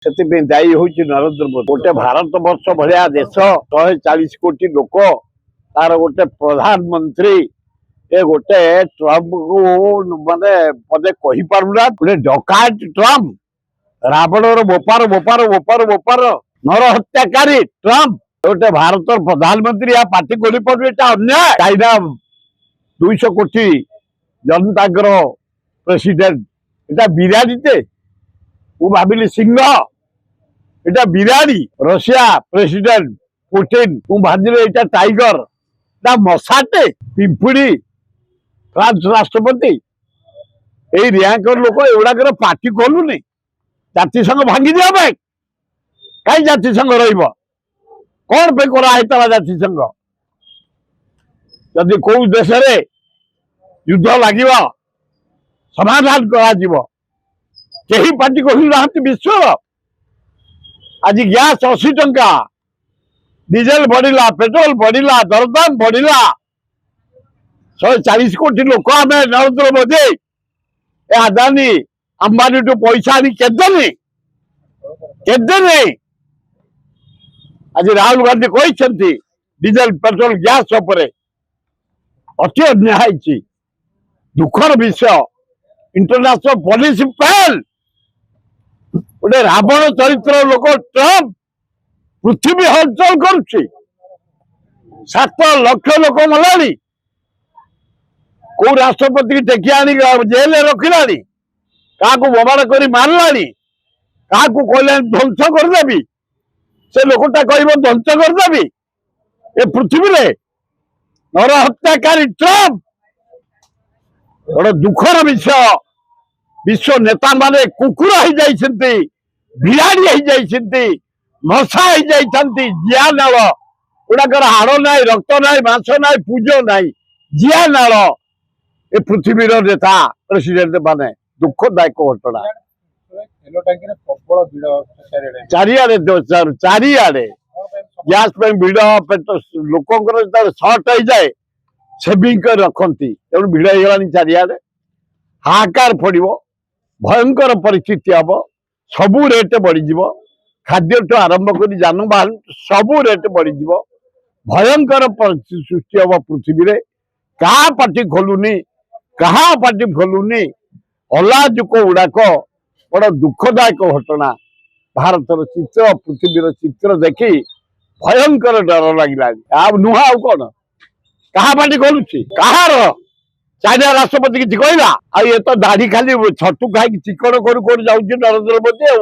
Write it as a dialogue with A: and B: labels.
A: से दायी हूँ नरेंद्र मोदी। गोटे भारत वर्ष भाया देश 140 कोटी लोक तार गोटे प्रधानमंत्री ए गोटे ट्रम्प को माने पदे कही पारुना गोटे डकायत ट्रम्प रावणर बोपार बोपार बोपार बोपार नर हत्याकारी ट्रम्प गोटे भारत प्रधानमंत्री या पार्टी खोली पारे अन्याय। चाइना 200 कोटी जनता प्रेसिडेंट इटा बिराड़ीते भाविली सिंह इटा बिराड़ी। रशिया प्रेसिडेंट पुतिन भाविले इटा टाइगर ना मशाटे पिंपुड़ी फ्रांस राष्ट्रपति यही रियांकर लोक एगुड़ाक पार्टी खोलुनी जातिसंघ भांगी दिया कहीं जातिसंघ कौन पे कराइला जातिसंघ जदि कौ देश युद्ध लगे समाधान कहीं पार्टी कहना विश्व आज गैस 80 टंका डीजेल बढ़ला पेट्रोल बढ़ला दरदाम बढ़ला 140 कोटी लोक आम नरेंद्र मोदी अदानी अंबानी टू पैसा आनी केदेनी आज राहुल गांधी कहते डीजेल पेट्रोल गैस अति अन्याय दुखर विषय इंटरनेशनल पॉलिसी फेल गोटे रावण चरित्र लोक ट्रम्प पृथ्वी हलचल कर 7 लाख लोक मलानी कौ राष्ट्रपति टेकी आनी जेल रखिला क्या बोमाड़ कर मारला क्या कहले ध्वंस करदेवी से लोकटा कह ध्वंस करदेवी ए पृथ्वी नर हत्याकारी ट्रम्प गोटे दुखर विषय विश्व नेता माने कुकुर हो जाती बिराड़ी हो मशा हो जिया नाल गुड़ाकर हाड़ ना रक्त ना मांस ना पूज ना जिया नाल ए पृथ्वी नेता प्रेसिडेंट माने दुखदायक घटना चारिआडे गैस भिड़ लोक सर्ट हो जाए सेविंग कर रखती तेणु भिड़ होगा चारिआडे हाहाकार पड़ो भयंकर परिस्थिति हम सबू रेट बढ़ी खाद्य ठू आरंभ कर जानबाहन सबू रेट बढ़ी भयंकर परिस्थिति सृष्टि हम पृथ्वी रे क्या पार्टी खोलुनी क्या पार्टी खोलुनी अलाजुक गुड़ाक बड़ दुखदायक घटना भारतर चित्र पृथ्वीर चित्र देखी भयंकर डर लगे नुह आउ कौन क्या पार्टी खोलुची कहार चाइना राष्ट्रपति किसी कहला ये तो दाढ़ी खाली छतु खाई चिकन करू नरेंद्र मोदी।